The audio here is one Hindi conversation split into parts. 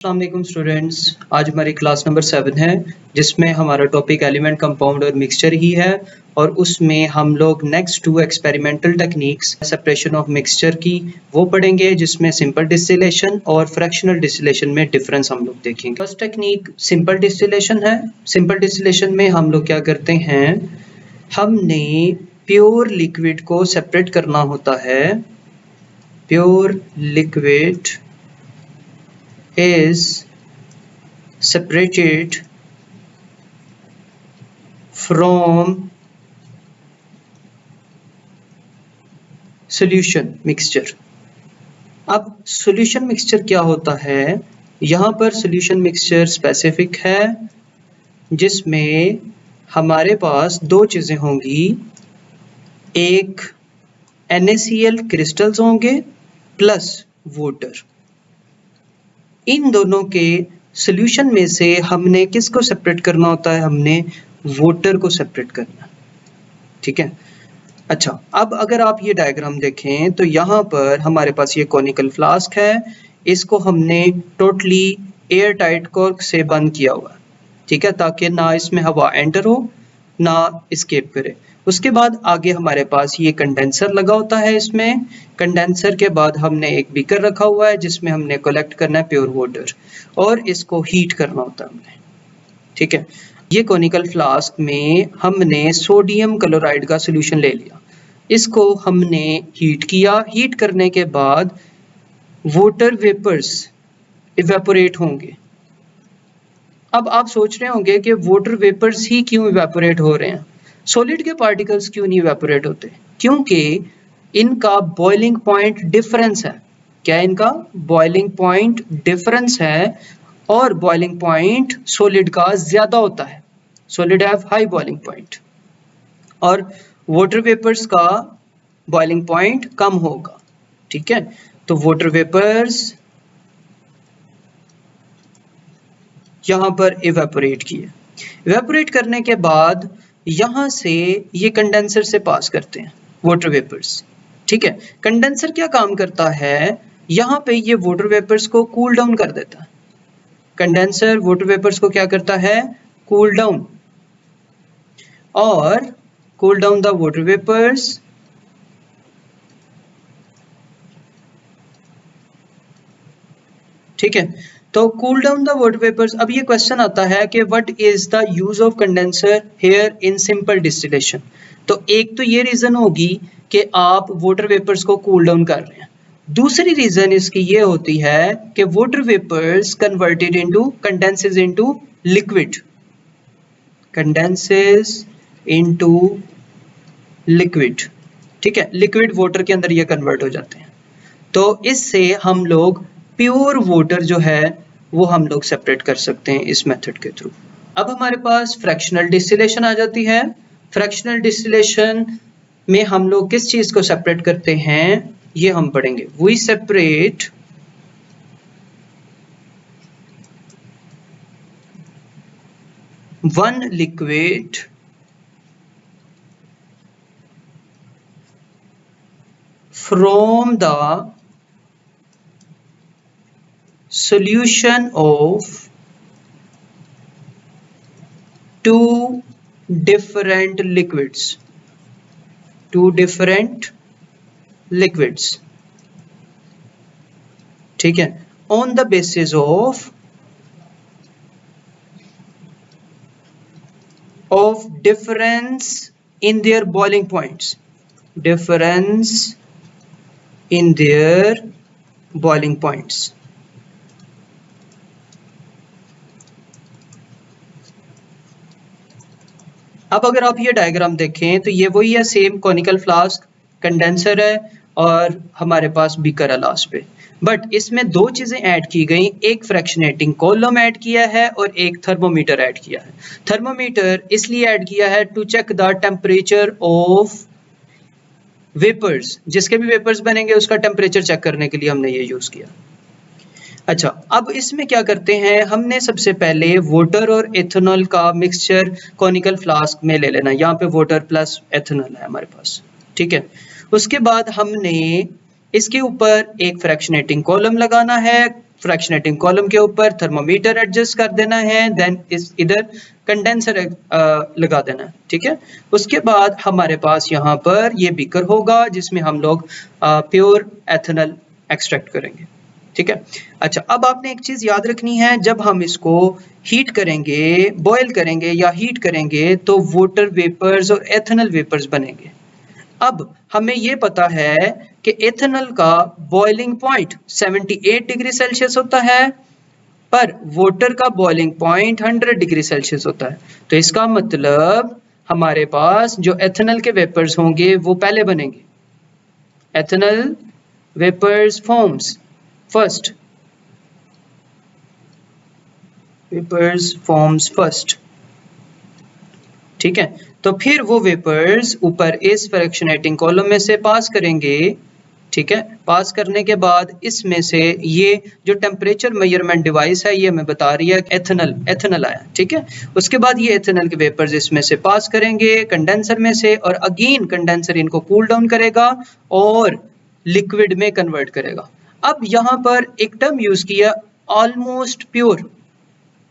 अस्सलाम वालेकुम स्टूडेंट्स। आज हमारी क्लास नंबर 7 है जिसमें हमारा टॉपिक एलिमेंट कंपाउंड और मिक्सचर ही है और उसमें हम लोग next 2 experimental techniques separation of mixture की वो पढ़ेंगे जिसमें सिंपल डिस्टिलेशन और फ्रैक्शनल डिस्टिलेशन में डिफरेंस हम लोग देखेंगे। फर्स्ट टेक्निक सिंपल डिस्टिलेशन है। सिंपल डिस्टिलेशन में हम लोग क्या करते हैं, हमने प्योर लिक्विड को सेपरेट करना होता है। Pure liquid is separated from solution mixture। अब solution mixture क्या होता है, यहाँ पर solution mixture स्पेसिफिक है जिसमें हमारे पास दो चीजें होंगी, एक NaCl क्रिस्टल्स होंगे प्लस वाटर। इन दोनों के सॉल्यूशन में से हमने किसको सेपरेट करना होता है, हमने वाटर को सेपरेट करना। ठीक है। अच्छा, अब अगर आप ये डायग्राम देखें तो यहाँ पर हमारे पास ये कॉनिकल फ्लास्क है, इसको हमने टोटली एयर टाइट कॉर्क से बंद किया हुआ। ठीक है, ताकि ना इसमें हवा एंटर हो ना एस्केप करे। उसके बाद आगे हमारे पास ये कंडेंसर लगा होता है। इसमें कंडेंसर के बाद हमने एक बीकर रखा हुआ है जिसमें हमने कलेक्ट करना है प्योर वाटर और इसको हीट करना होता है हमने। ठीक है, ये कॉनिकल फ्लास्क में हमने सोडियम क्लोराइड का सोल्यूशन ले लिया, इसको हमने हीट किया। हीट करने के बाद वाटर वेपर्स इवेपोरेट होंगे। अब आप सोच रहे होंगे कि वाटर वेपर्स ही क्यों इवेपोरेट हो रहे हैं, सॉलिड के पार्टिकल्स क्यों नहीं इवेपोरेट होते? क्योंकि इनका बॉइलिंग पॉइंट डिफरेंस है। क्या इनका बॉइलिंग पॉइंट डिफरेंस है और बॉइलिंग पॉइंट सॉलिड का ज्यादा होता है। Solid have high boiling point और वाटर वेपर्स का बॉइलिंग पॉइंट कम होगा। ठीक है, तो वाटर वेपर्स यहां पर इवेपोरेट किए। इवेपोरेट करने के बाद यहां से ये कंडेंसर से पास करते हैं वाटर वेपर्स। ठीक है, कंडेंसर क्या काम करता है, यहां पे ये वाटर वेपर्स को कूल डाउन कर देता है। कंडेंसर वाटर वेपर्स को क्या करता है, कूल डाउन, और cool down the water vapours ठीक है, तो cool down the water vapours. अब ये क्वेश्चन आता है कि what is the use of condenser here in simple distillation. तो एक तो ये रीजन होगी कि आप वाटर वेपर्स को कूल डाउन कर रहे हैं। दूसरी रीजन इसकी ये होती है कि water vapours converted into condenses into liquid, condenses into liquid. ठीक है, लिक्विड वाटर के अंदर ये कन्वर्ट हो जाते हैं। तो इससे हम लोग प्योर वाटर जो है वो हम लोग सेपरेट कर सकते हैं इस मेथड के थ्रू। अब हमारे पास फ्रैक्शनल डिस्टिलेशन आ जाती है। फ्रैक्शनल डिस्टिलेशन में हम लोग किस चीज को सेपरेट करते हैं ये हम पढ़ेंगे। We separate one liquid from the solution of two different liquids, ठीक है, on the basis of difference in their boiling points, difference in their boiling points। अब अगर आप ये डायग्राम देखें तो ये वही है, सेम कॉनिकल फ्लास्क, कंडेंसर है और हमारे पास बीकर है लास्ट पे। बट इसमें दो चीजें ऐड की गई, एक फ्रैक्शनेटिंग कॉलम ऐड किया है और एक थर्मोमीटर ऐड किया है। थर्मोमीटर इसलिए ऐड किया है to check the temperature of vapours, जिसके भी वेपर्स बनेंगे उसका टेम्परेचर चेक करने के लिए हमने ये यूज किया। अच्छा, अब इसमें क्या करते हैं, हमने सबसे पहले वाटर और एथेनॉल का मिक्सचर कॉनिकल फ्लास्क में ले लेना। यहाँ पे वाटर प्लस एथेनॉल है हमारे पास। ठीक है, उसके बाद हमने इसके ऊपर एक फ्रैक्शनेटिंग कॉलम लगाना है फ्रैक्शनेटिंग कॉलम के ऊपर थर्मोमीटर एडजस्ट कर देना है, देन इस इधर कंडेंसर लगा देना है, ठीक है। उसके बाद हमारे पास यहाँ पर ये बीकर होगा जिसमें हम लोग प्योर एथेनॉल एक्सट्रैक्ट करेंगे, ठीक है। अच्छा, अब आपने एक चीज याद रखनी है, जब हम इसको हीट करेंगे, बॉयल करेंगे या हीट करेंगे तो वाटर वेपर्स और एथेनॉल वेपर्स बनेंगे। अब हमें ये पता है कि एथेनॉल का बॉइलिंग पॉइंट 78 डिग्री सेल्सियस होता है, पर वाटर का बॉइलिंग पॉइंट 100 डिग्री सेल्सियस होता है। तो इसका मतलब हमारे पास जो एथेनॉल के वेपर्स होंगे वो पहले बनेंगे। Ethanol vapours forms first, vapours forms first, ठीक है। तो फिर वो वेपर्स ऊपर इस फ्रैक्शनेटिंग कॉलम में से पास करेंगे, ठीक है। पास करने के बाद इसमें से ये जो टेम्परेचर मेजरमेंट डिवाइस है ये हमें बता रही है एथेनॉल आया, ठीक है। उसके बाद ये एथेनॉल के वेपर्स इसमें से पास करेंगे कंडेंसर में से, और अगेन कंडेंसर इनको कूल डाउन करेगा और लिक्विड में कन्वर्ट करेगा। अब यहाँ पर एक टर्म यूज किया ऑलमोस्ट प्योर,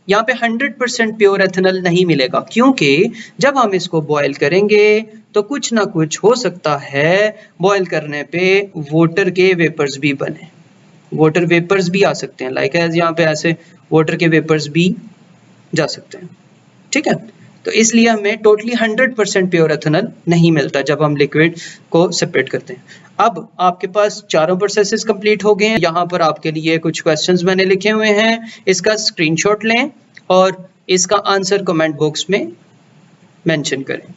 यहाँ पे 100% प्योर एथेनॉल नहीं मिलेगा, क्योंकि जब हम इसको बॉयल करेंगे तो कुछ ना कुछ हो सकता है, बॉयल करने पे वाटर के वेपर्स भी बने, वाटर वेपर्स भी आ सकते हैं, लाइक यहाँ पे ऐसे वाटर के वेपर्स भी जा सकते हैं, ठीक है। तो इसलिए हमें टोटली 100% प्योर एथेनॉल नहीं मिलता जब हम लिक्विड को सेपरेट करते हैं। अब आपके पास चारों प्रोसेसेस कंप्लीट हो गए हैं। यहाँ पर आपके लिए कुछ क्वेश्चंस मैंने लिखे हुए हैं, इसका स्क्रीनशॉट लें और इसका आंसर कमेंट बॉक्स में मेंशन करें।